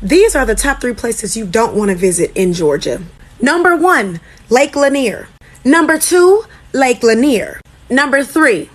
These are the top 3 places you don't want to visit in Georgia. Number 1, Lake Lanier. Number 2, Lake Lanier. Number 3,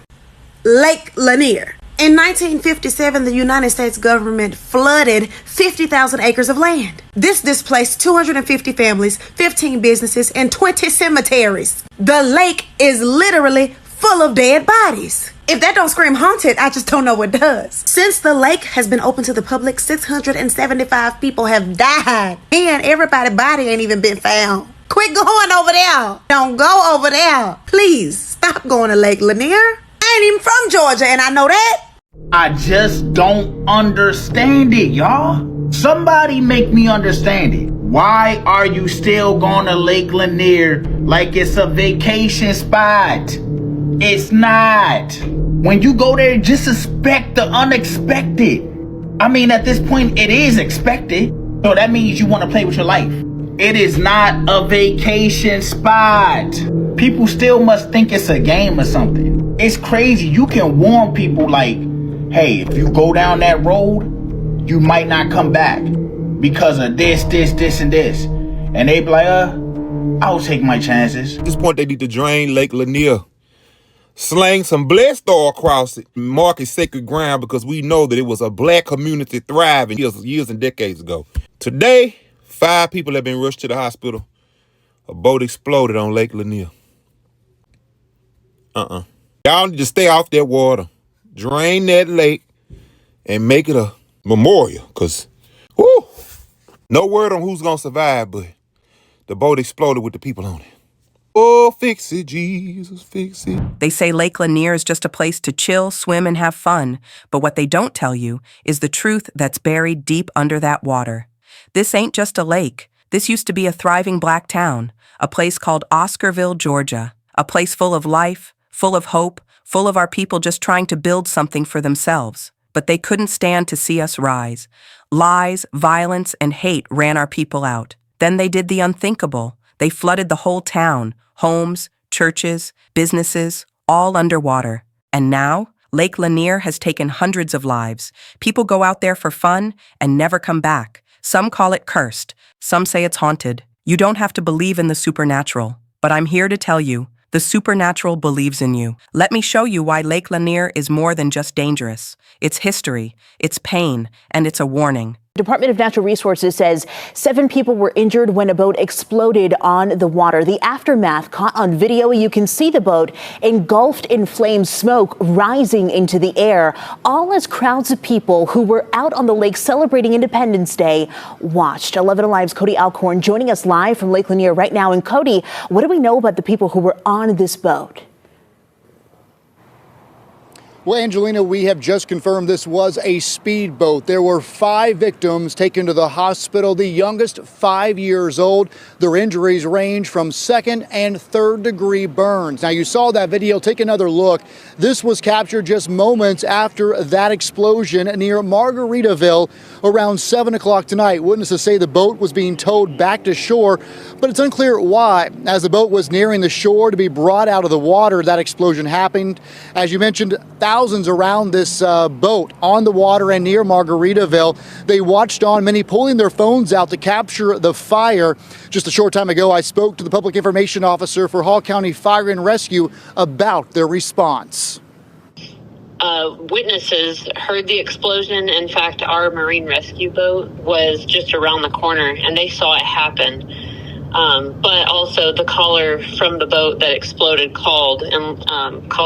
Lake Lanier. In 1957, the United States government flooded 50,000 acres of land. This displaced 250 families, 15 businesses, and 20 cemeteries. The lake is literally full of dead bodies. If that don't scream haunted, I just don't know what does. Since the lake has been open to the public, 675 people have died. And everybody's body ain't even been found. Quit going over there. Don't go over there. Please, stop going to Lake Lanier. I ain't even from Georgia, and I know that. I just don't understand it, y'all. Somebody make me understand it. Why are you still going to Lake Lanier like it's a vacation spot? It's not. When you go there, just expect the unexpected. I mean, at this point, it is expected. So that means you want to play with your life. It is not a vacation spot. People still must think it's a game or something. It's crazy. You can warn people like, hey, if you go down that road, you might not come back because of this, and this. And they be like, I'll take my chances. At this point, they need to drain Lake Lanier. Slang some blessed oil across it, mark it sacred ground, because we know that it was a black community thriving years and decades ago. Today, 5 people have been rushed to the hospital. A boat exploded on Lake Lanier. Y'all need to stay off that water. Drain that lake and make it a memorial, because no word on who's going to survive, but the boat exploded with the people on it. Oh, fix it, Jesus, fix it. They say Lake Lanier is just a place to chill, swim, and have fun. But what they don't tell you is the truth that's buried deep under that water. This ain't just a lake. This used to be a thriving black town, a place called Oscarville, Georgia. A place full of life, full of hope, full of our people just trying to build something for themselves. But they couldn't stand to see us rise. Lies, violence, and hate ran our people out. Then they did the unthinkable. They flooded the whole town, homes, churches, businesses, all underwater. And now, Lake Lanier has taken hundreds of lives. People go out there for fun and never come back. Some call it cursed. Some say it's haunted. You don't have to believe in the supernatural. But I'm here to tell you, the supernatural believes in you. Let me show you why Lake Lanier is more than just dangerous. It's history, it's pain, and it's a warning. Department of Natural Resources says 7 people were injured when a boat exploded on the water. The aftermath caught on video. You can see the boat engulfed in flame, smoke rising into the air, all as crowds of people who were out on the lake celebrating Independence Day watched. 11 Alive's Cody Alcorn joining us live from Lake Lanier right now. And Cody, what do we know about the people who were on this boat? Well, Angelina, we have just confirmed this was a speedboat. There were 5 victims taken to the hospital, the youngest 5 years old. Their injuries range from 2nd and 3rd degree burns. Now, you saw that video. Take another look. This was captured just moments after that explosion near Margaritaville around 7 o'clock tonight. Witnesses say the boat was being towed back to shore, but it's unclear why. As the boat was nearing the shore to be brought out of the water, that explosion happened. As you mentioned, thousands around this boat on the water and near Margaritaville. They watched on, many pulling their phones out to capture the fire. Just a short time ago, I spoke to the public information officer for Hall County Fire and Rescue about their response. Witnesses heard the explosion. In fact, our marine rescue boat was just around the corner and they saw it happen. But also the caller from the boat that exploded called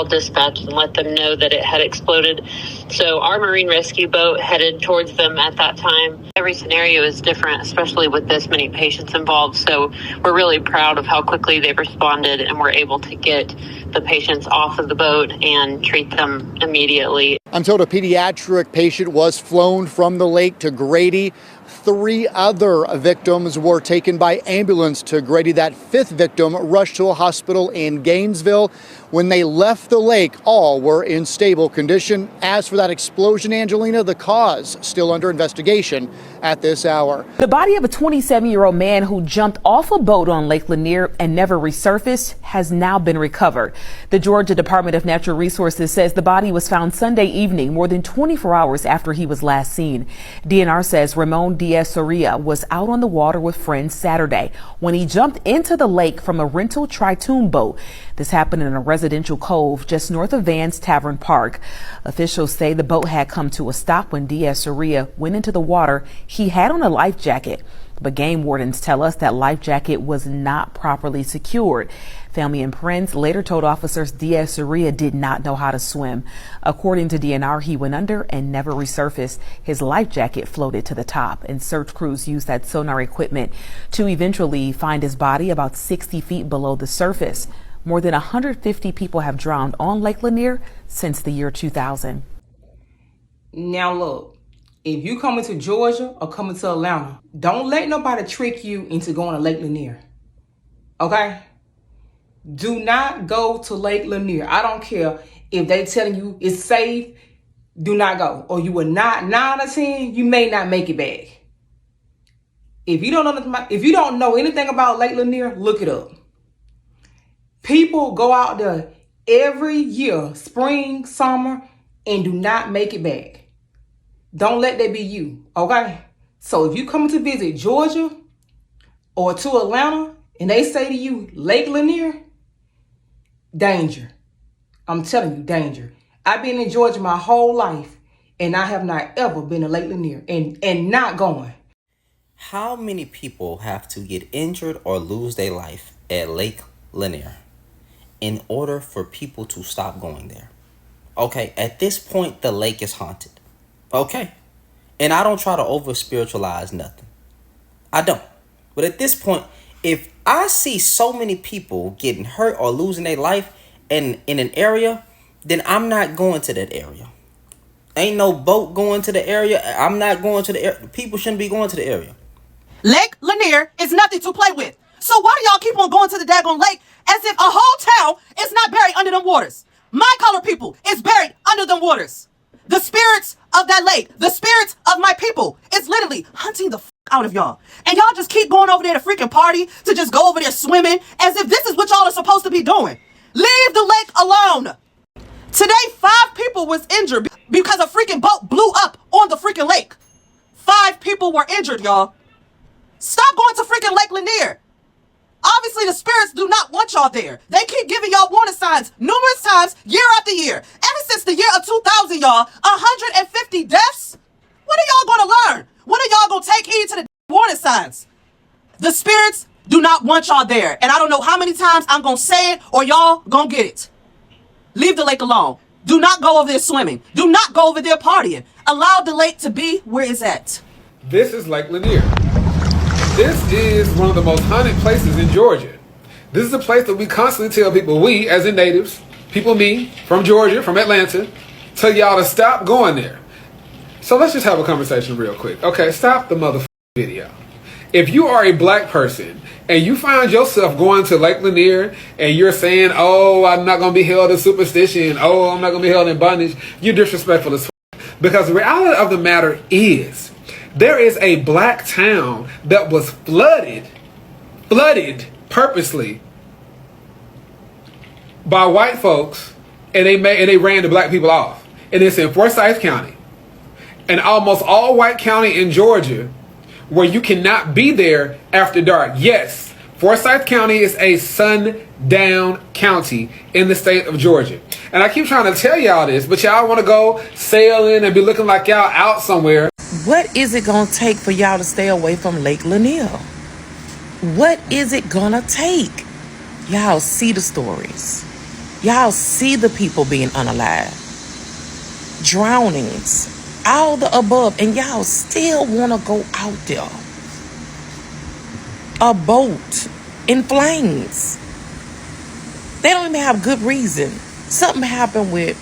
dispatch and let them know that it had exploded. So our marine rescue boat headed towards them at that time. Every scenario is different, especially with this many patients involved. So we're really proud of how quickly they responded and were able to get the patients off of the boat and treat them immediately. I'm told a pediatric patient was flown from the lake to Grady. 3 other victims were taken by ambulance to Grady. That 5th victim rushed to a hospital in Gainesville. When they left the lake, all were in stable condition. As for that explosion, Angelina, the cause still under investigation at this hour. The body of a 27-year-old man who jumped off a boat on Lake Lanier and never resurfaced has now been recovered. The Georgia Department of Natural Resources says the body was found Sunday evening, more than 24 hours after he was last seen. DNR says Ramon Diaz-Soria was out on the water with friends Saturday when he jumped into the lake from a rental Tritoon boat. This happened in a residential cove just north of Vans Tavern Park. Officials say the boat had come to a stop when Diaz-Soria went into the water. He had on a life jacket, but game wardens tell us that life jacket was not properly secured. Family and friends later told officers Diaz-Soria did not know how to swim. According to DNR, he went under and never resurfaced. His life jacket floated to the top, and search crews used that sonar equipment to eventually find his body about 60 feet below the surface. More than 150 people have drowned on Lake Lanier since the year 2000. Now look, if you coming to Georgia or coming to Atlanta, don't let nobody trick you into going to Lake Lanier. Okay? Do not go to Lake Lanier. I don't care if they telling you it's safe. Do not go. Or you will not, 9 out of 10, you may not make it back. If you don't know anything about Lake Lanier, look it up. People go out there every year, spring, summer, and do not make it back. Don't let that be you, okay? So if you come to visit Georgia or to Atlanta and they say to you, Lake Lanier, danger. I'm telling you, danger. I've been in Georgia my whole life, and I have not ever been to Lake Lanier and not going. How many people have to get injured or lose their life at Lake Lanier in order for people to stop going there? Okay, at this point, the lake is haunted. Okay? And I don't try to over-spiritualize nothing. I don't. But at this point, if I see so many people getting hurt or losing their life in an area, then I'm not going to that area. Ain't no boat going to the area. I'm not going to the area. People shouldn't be going to the area. Lake Lanier is nothing to play with. So why do y'all keep on going to the daggone lake as if a whole town is not buried under them waters? My colored people is buried under them waters. The spirits of that lake, the spirits of my people is literally hunting the out of y'all. And y'all just keep going over there to freaking party, to just go over there swimming as if this is what y'all are supposed to be doing. Leave the lake alone. Today, 5 people was injured because a freaking boat blew up on the freaking lake. 5 people were injured, y'all. Stop going to freaking Lake Lanier. Obviously, the spirits do not want y'all there. They keep giving y'all warning signs numerous times, year after year. Ever since the year of 2000, y'all, 150 deaths? When are y'all going to learn? When are y'all going to take heed to the warning signs? The spirits do not want y'all there. And I don't know how many times I'm going to say it or y'all going to get it. Leave the lake alone. Do not go over there swimming. Do not go over there partying. Allow the lake to be where it's at. This is Lake Lanier. This is one of the most haunted places in Georgia. This is a place that we constantly tell people, we as in natives, people me, from Georgia, from Atlanta, tell y'all to stop going there. So let's just have a conversation real quick. Okay, stop the motherfucking video. If you are a black person and you find yourself going to Lake Lanier and you're saying, oh, I'm not going to be held in superstition, oh, I'm not going to be held in bondage, you're disrespectful as fuck. Because the reality of the matter is, there is a black town that was flooded purposely by white folks, and they ran the black people off. And it's in Forsyth County, and almost all white county in Georgia, where you cannot be there after dark. Yes, Forsyth County is a sundown county in the state of Georgia. And I keep trying to tell y'all this, but y'all want to go sailing and be looking like y'all out somewhere. What is it going to take for y'all to stay away from Lake Lanier? What is it going to take? Y'all see the stories. Y'all see the people being unalive. Drownings. All the above. And y'all still want to go out there. A boat in flames. They don't even have good reason. Something happened with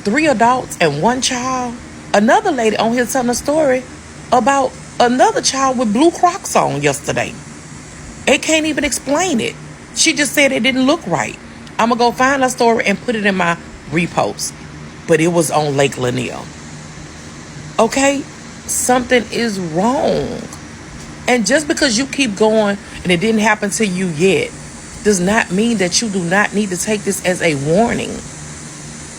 3 adults and 1 child. Another lady on here telling a story about another child with blue Crocs on yesterday. It can't even explain it. She just said it didn't look right. I'm going to go find her story and put it in my repost. But it was on Lake Lanier. Okay? Something is wrong. And just because you keep going and it didn't happen to you yet does not mean that you do not need to take this as a warning.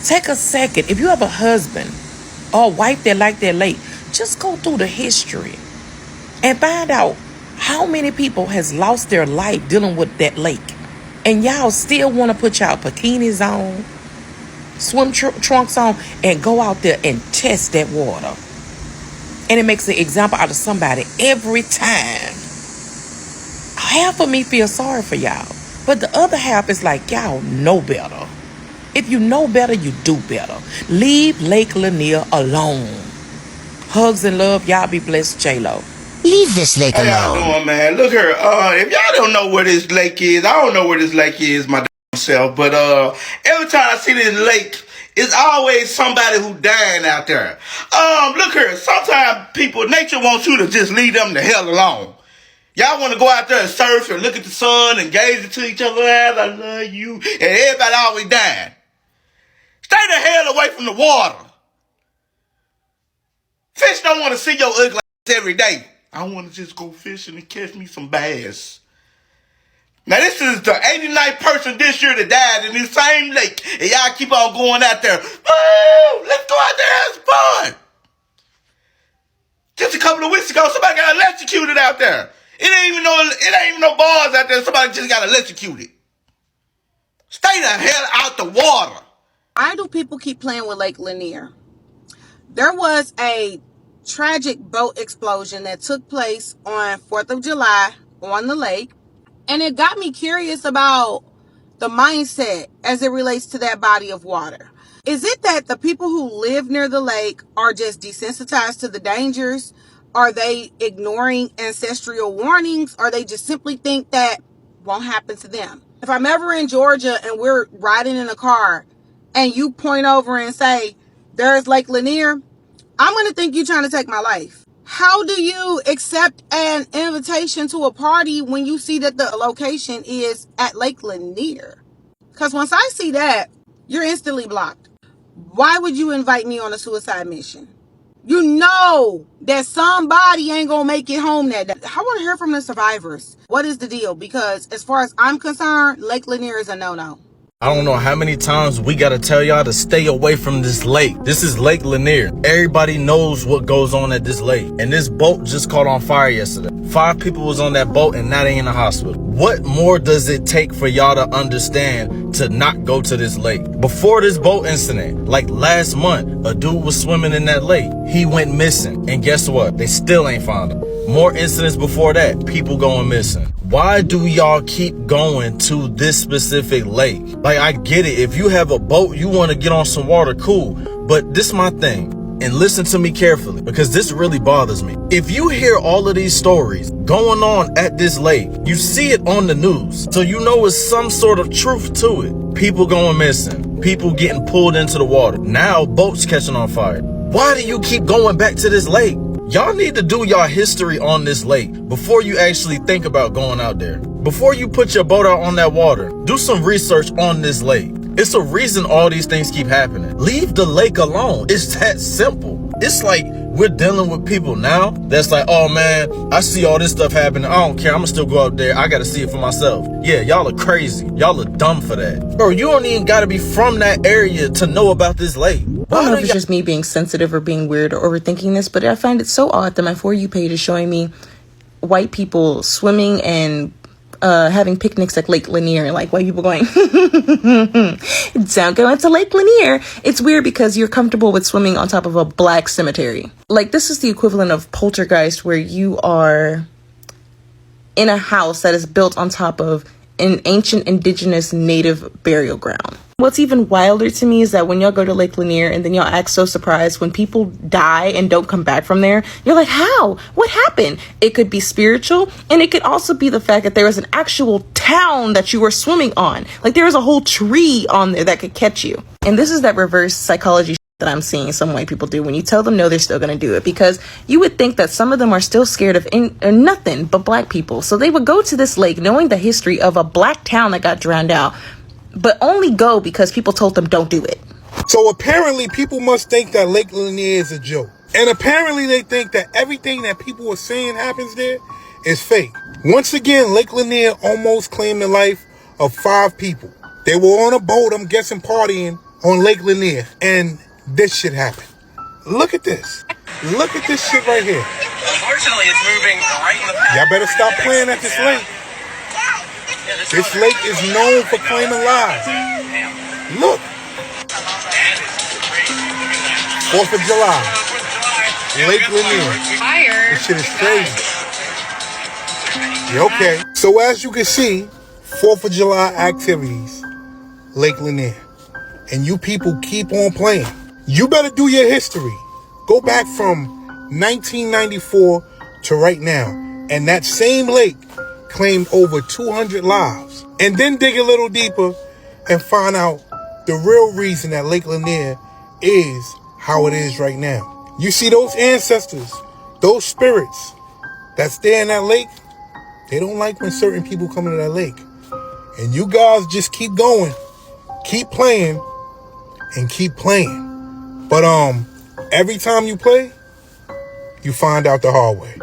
Take a second. If you have a husband or a wife that like their lake, just go through the history and find out how many people has lost their life dealing with that lake. And y'all still want to put y'all bikinis on, swim trunks on, and go out there and test that water. And it makes an example out of somebody every time. Half of me feel sorry for y'all, but the other half is like, y'all know better. If you know better, you do better. Leave Lake Lanier alone. Hugs and love. Y'all be blessed, J-Lo. Leave this lake alone. How y'all doing, man? Look here. If y'all don't know where this lake is, I don't know where this lake is my damn self. But every time I see this lake, it's always somebody who dying out there. Look here. Sometimes nature wants you to just leave them the hell alone. Y'all want to go out there and surf and look at the sun and gaze into each other as I love you, and everybody always dying. Stay the hell away from the water. Fish don't want to see your ugly ass every day. I want to just go fishing and catch me some bass. Now, this is the 89th person this year that died in this same lake. And y'all keep on going out there. Woo! Let's go out there and have fun. Just a couple of weeks ago, somebody got electrocuted out there. It ain't even no bars out there. Somebody just got electrocuted. Stay the hell out the water. Why do people keep playing with Lake Lanier? There was a tragic boat explosion that took place on 4th of July on the lake. And it got me curious about the mindset as it relates to that body of water. Is it that the people who live near the lake are just desensitized to the dangers? Are they ignoring ancestral warnings? Or they just simply think that won't happen to them? If I'm ever in Georgia and we're riding in a car and you point over and say, there's Lake Lanier, I'm going to think you're trying to take my life. How do you accept an invitation to a party when you see that the location is at Lake Lanier? Because once I see that, you're instantly blocked. Why would you invite me on a suicide mission? You know that somebody ain't going to make it home that day. I want to hear from the survivors. What is the deal? Because as far as I'm concerned, Lake Lanier is a no-no. I don't know how many times we gotta tell y'all to stay away from this lake. This is Lake Lanier. Everybody knows what goes on at this lake. And this boat just caught on fire yesterday. 5 people was on that boat and now they in the hospital. What more does it take for y'all to understand to not go to this lake? Before this boat incident, like last month, a dude was swimming in that lake. He went missing. And guess what? They still ain't found him. More incidents before that, people going missing. Why do y'all keep going to this specific lake? Like, I get it. If you have a boat, you want to get on some water, cool. But this is my thing. And listen to me carefully, because this really bothers me. If you hear all of these stories going on at this lake, you see it on the news, so you know it's some sort of truth to it. People going missing, people getting pulled into the water. Now boats catching on fire. Why do you keep going back to this lake? Y'all need to do y'all history on this lake before you actually think about going out there. Before you put your boat out on that water, do some research on this lake. It's a reason all these things keep happening. Leave the lake alone. It's that simple. It's like we're dealing with people now that's like, oh man, I see all this stuff happening. I don't care. I'm gonna still go out there. I gotta see it for myself. Yeah, y'all are crazy. Y'all are dumb for that. Bro, you don't even gotta be from that area to know about this lake. I don't know if it's just me being sensitive or being weird or overthinking this, but I find it so odd that my For You page is showing me white people swimming and having picnics at Lake Lanier. Like white people going, don't go into Lake Lanier. It's weird because you're comfortable with swimming on top of a black cemetery. Like this is the equivalent of Poltergeist, where you are in a house that is built on top of an ancient indigenous native burial ground. What's even wilder to me is that when y'all go to Lake Lanier and then y'all act so surprised when people die and don't come back from there, you're like, how? What happened? It could be spiritual, and it could also be the fact that there was an actual town that you were swimming on. Like there was a whole tree on there that could catch you. And this is that reverse psychology that I'm seeing some white people do. When you tell them no, they're still going to do it, because you would think that some of them are still scared of nothing but black people. So they would go to this lake knowing the history of a black town that got drowned out, but only go because people told them don't do it. So apparently people must think that Lake Lanier is a joke. And apparently they think that everything that people are saying happens there is fake. Once again, Lake Lanier almost claimed the life of 5 people. They were on a boat, I'm guessing partying, on Lake Lanier, and this shit happened. Look at this. Look at this shit right here. Unfortunately, it's moving right in the path. Y'all better stop playing at this lake. This lake is known for claiming lives. Look. 4th of July. Lake Lanier. This shit is crazy. Yeah, okay. So as you can see, 4th of July activities, Lake Lanier. And you people keep on playing. You better do your history. Go back from 1994 to right now. And that same lake claimed over 200 lives. And then dig a little deeper and find out the real reason that Lake Lanier is how it is right now. You see those ancestors, those spirits that's there in that lake, they don't like when certain people come into that lake. And you guys just keep going, keep playing, and keep playing. But every time you play, you find out the hard way.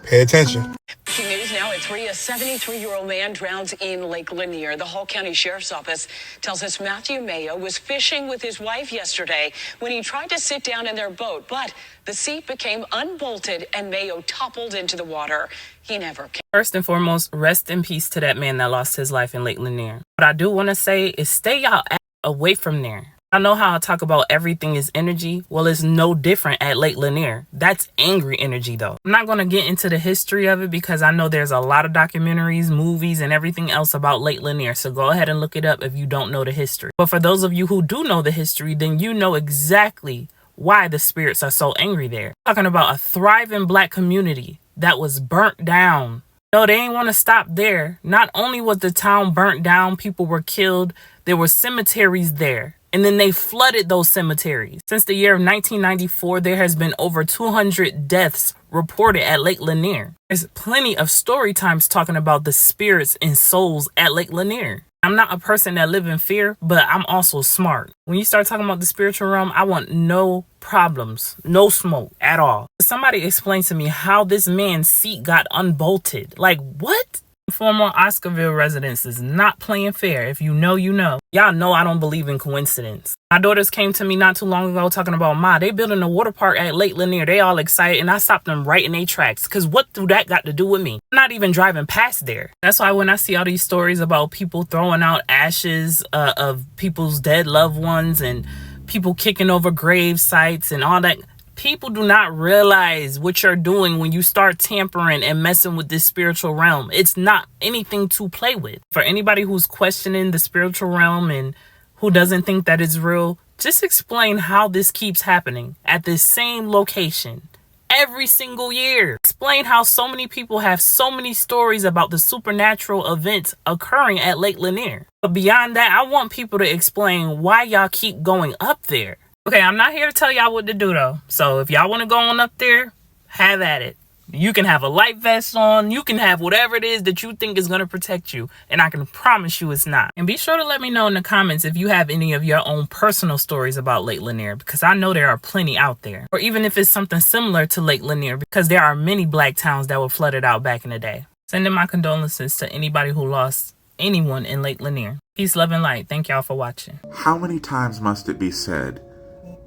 Pay attention. Breaking news now at 3, a 73-year-old man drowns in Lake Lanier. The Hall County Sheriff's Office tells us Matthew Mayo was fishing with his wife yesterday when he tried to sit down in their boat, but the seat became unbolted and Mayo toppled into the water. He never came. First and foremost, rest in peace to that man that lost his life in Lake Lanier. What I do want to say is stay y'all away from there. I know how I talk about everything is energy. Well, it's no different at Lake Lanier. That's angry energy, though. I'm not going to get into the history of it because I know there's a lot of documentaries, movies, and everything else about Lake Lanier. So go ahead and look it up if you don't know the history. But for those of you who do know the history, then you know exactly why the spirits are so angry there. Talking about a thriving black community that was burnt down. No, they ain't want to stop there. Not only was the town burnt down, people were killed, there were cemeteries there. And then they flooded those cemeteries. Since the year of 1994, there has been over 200 deaths reported at Lake Lanier. There's plenty of story times talking about the spirits and souls at Lake Lanier. I'm not a person that live in fear, but I'm also smart. When you start talking about the spiritual realm, I want no problems, no smoke at all. Somebody explain to me how this man's seat got unbolted. Like, what? Former Oscarville residents is not playing fair. If you know, you know. Y'all know I don't believe in coincidence. My daughters came to me not too long ago talking about, Ma, they building a water park at Lake Lanier. They all excited, and I stopped them right in their tracks. Because what do that got to do with me? I'm not even driving past there. That's why when I see all these stories about people throwing out ashes of people's dead loved ones and people kicking over grave sites and all that, people do not realize what you're doing when you start tampering and messing with this spiritual realm. It's not anything to play with. For anybody who's questioning the spiritual realm and who doesn't think that it's real, just explain how this keeps happening at this same location every single year. Explain how so many people have so many stories about the supernatural events occurring at Lake Lanier. But beyond that, I want people to explain why y'all keep going up there. Okay, I'm not here to tell y'all what to do, though. So if y'all want to go on up there, have at it. You can have a life vest on. You can have whatever it is that you think is going to protect you. And I can promise you it's not. And be sure to let me know in the comments if you have any of your own personal stories about Lake Lanier, because I know there are plenty out there. Or even if it's something similar to Lake Lanier, because there are many black towns that were flooded out back in the day. Sending my condolences to anybody who lost anyone in Lake Lanier. Peace, love, and light. Thank y'all for watching. How many times must it be said,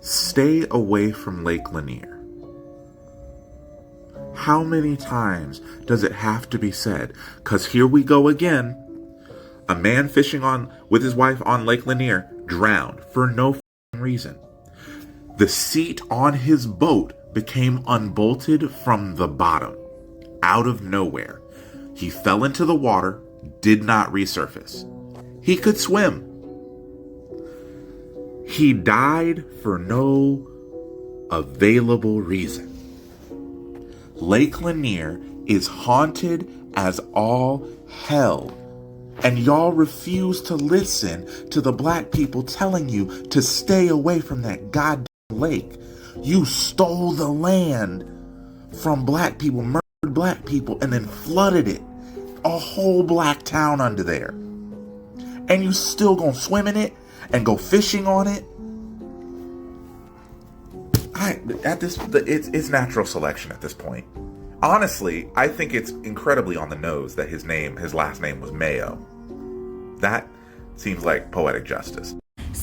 stay away from Lake Lanier? How many times does it have to be said? Because here we go again. A man fishing with his wife on Lake Lanier drowned for no reason. The seat on his boat became unbolted from the bottom, out of nowhere. He fell into the water, did not resurface. He could swim. He died for no available reason. Lake Lanier is haunted as all hell. And y'all refuse to listen to the black people telling you to stay away from that goddamn lake. You stole the land from black people, murdered black people, and then flooded it. A whole black town under there. And you still gonna swim in it and go fishing on it? It's natural selection at this point. Honestly, I think it's incredibly on the nose that his last name was Mayo. That seems like poetic justice.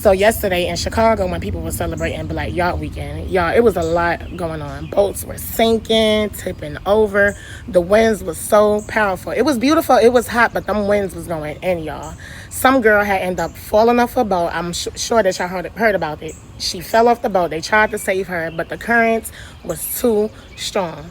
So yesterday in Chicago, when people were celebrating Black Yacht Weekend, y'all, it was a lot going on. Boats were sinking, tipping over. The winds was so powerful. It was beautiful. It was hot, but them winds was going in, y'all. Some girl had ended up falling off a boat. I'm sure that y'all heard about it. She fell off the boat. They tried to save her, but the currents was too strong.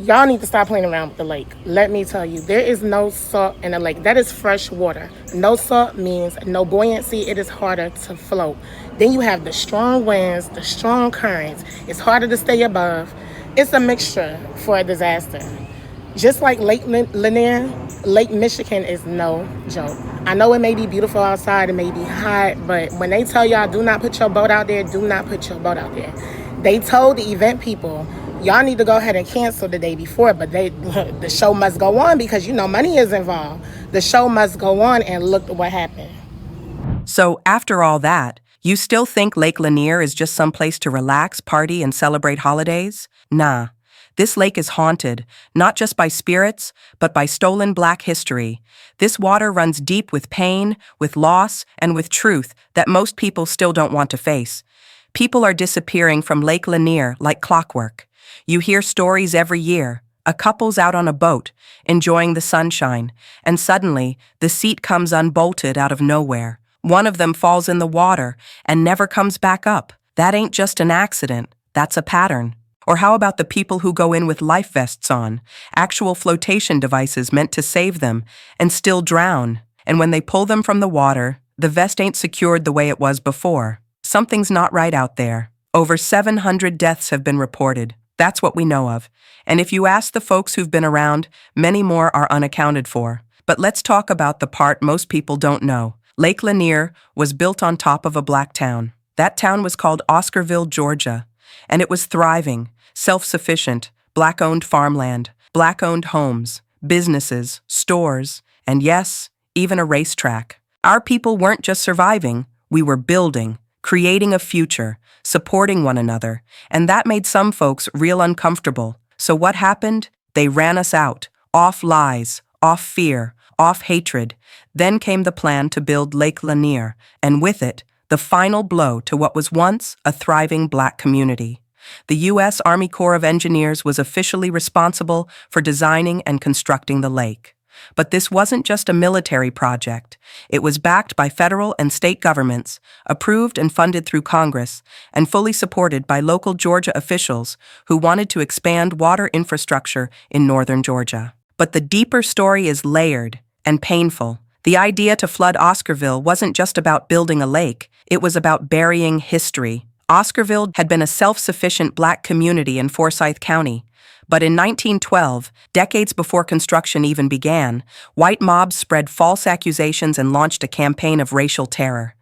Y'all need to stop playing around with the lake. Let me tell you, there is no salt in the lake. That is fresh water. No salt means no buoyancy. It is harder to float. Then you have the strong winds, the strong currents. It's harder to stay above. It's a mixture for a disaster. Just like Lake Lanier, Lake Michigan is no joke. I know it may be beautiful outside, it may be hot, but when they tell y'all do not put your boat out there, do not put your boat out there. They told the event people, y'all need to go ahead and cancel the day before, but the show must go on because, money is involved. The show must go on, and look at what happened. So after all that, you still think Lake Lanier is just some place to relax, party, and celebrate holidays? Nah. This lake is haunted, not just by spirits, but by stolen Black history. This water runs deep with pain, with loss, and with truth that most people still don't want to face. People are disappearing from Lake Lanier like clockwork. You hear stories every year. A couple's out on a boat, enjoying the sunshine, and suddenly the seat comes unbolted out of nowhere. One of them falls in the water and never comes back up. That ain't just an accident, that's a pattern. Or how about the people who go in with life vests on, actual flotation devices meant to save them, and still drown? And when they pull them from the water, the vest ain't secured the way it was before. Something's not right out there. Over 700 deaths have been reported. That's what we know of. And if you ask the folks who've been around, many more are unaccounted for. But let's talk about the part most people don't know. Lake Lanier was built on top of a Black town. That town was called Oscarville, Georgia. And it was thriving, self-sufficient, Black-owned farmland, Black-owned homes, businesses, stores, and yes, even a racetrack. Our people weren't just surviving, we were building, creating a future, supporting one another, and that made some folks real uncomfortable. So what happened? They ran us out, off lies, off fear, off hatred. Then came the plan to build Lake Lanier, and with it, the final blow to what was once a thriving Black community. The U.S. Army Corps of Engineers was officially responsible for designing and constructing the lake. But this wasn't just a military project. It was backed by federal and state governments, approved and funded through Congress, and fully supported by local Georgia officials who wanted to expand water infrastructure in northern Georgia. But the deeper story is layered and painful. The idea to flood Oscarville wasn't just about building a lake, it was about burying history. Oscarville had been a self-sufficient Black community in Forsyth County. But in 1912, decades before construction even began, white mobs spread false accusations and launched a campaign of racial terror,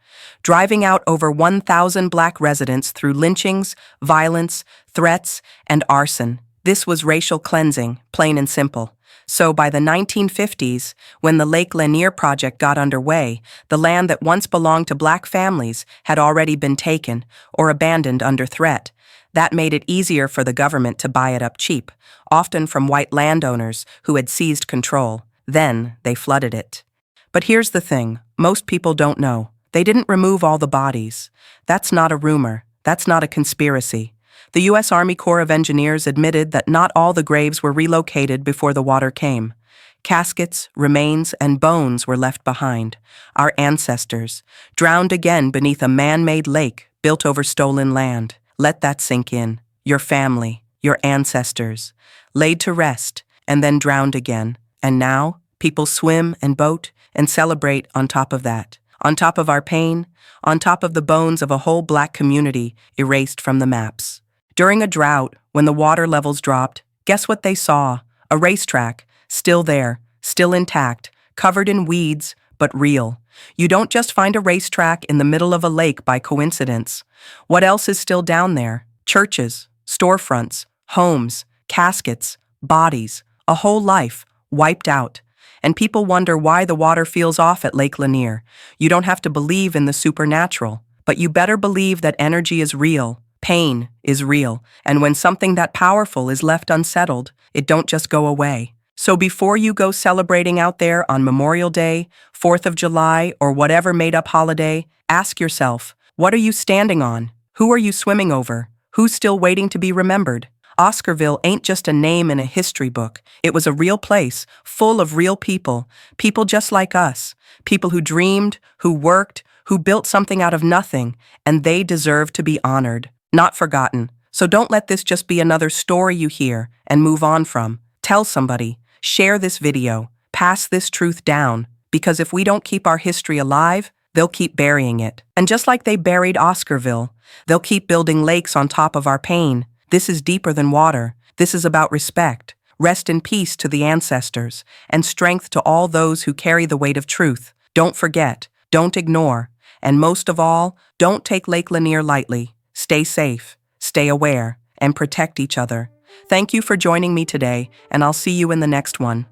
driving out over 1,000 Black residents through lynchings, violence, threats, and arson. This was racial cleansing, plain and simple. So by the 1950s, when the Lake Lanier project got underway, the land that once belonged to Black families had already been taken or abandoned under threat. That made it easier for the government to buy it up cheap, often from white landowners who had seized control. Then they flooded it. But here's the thing, most people don't know. They didn't remove all the bodies. That's not a rumor. That's not a conspiracy. The U.S. Army Corps of Engineers admitted that not all the graves were relocated before the water came. Caskets, remains, and bones were left behind. Our ancestors, drowned again beneath a man-made lake built over stolen land. Let that sink in. Your family, your ancestors, laid to rest and then drowned again. And now, people swim and boat and celebrate on top of that. On top of our pain, on top of the bones of a whole Black community erased from the maps. During a drought, when the water levels dropped, guess what they saw? A racetrack, still there, still intact, covered in weeds, but real. You don't just find a racetrack in the middle of a lake by coincidence. What else is still down there? Churches, storefronts, homes, caskets, bodies, a whole life wiped out. And people wonder why the water feels off at Lake Lanier. You don't have to believe in the supernatural, but you better believe that energy is real. Pain is real, and when something that powerful is left unsettled, it don't just go away. So before you go celebrating out there on Memorial Day, 4th of July, or whatever made-up holiday, ask yourself, what are you standing on? Who are you swimming over? Who's still waiting to be remembered? Oscarville ain't just a name in a history book. It was a real place, full of real people, people just like us, people who dreamed, who worked, who built something out of nothing, and they deserve to be honored, not forgotten. So don't let this just be another story you hear and move on from. Tell somebody, share this video, pass this truth down, because if we don't keep our history alive, they'll keep burying it. And just like they buried Oscarville, they'll keep building lakes on top of our pain. This is deeper than water. This is about respect. Rest in peace to the ancestors, and strength to all those who carry the weight of truth. Don't forget, don't ignore, and most of all, don't take Lake Lanier lightly. Stay safe, stay aware, and protect each other. Thank you for joining me today, and I'll see you in the next one.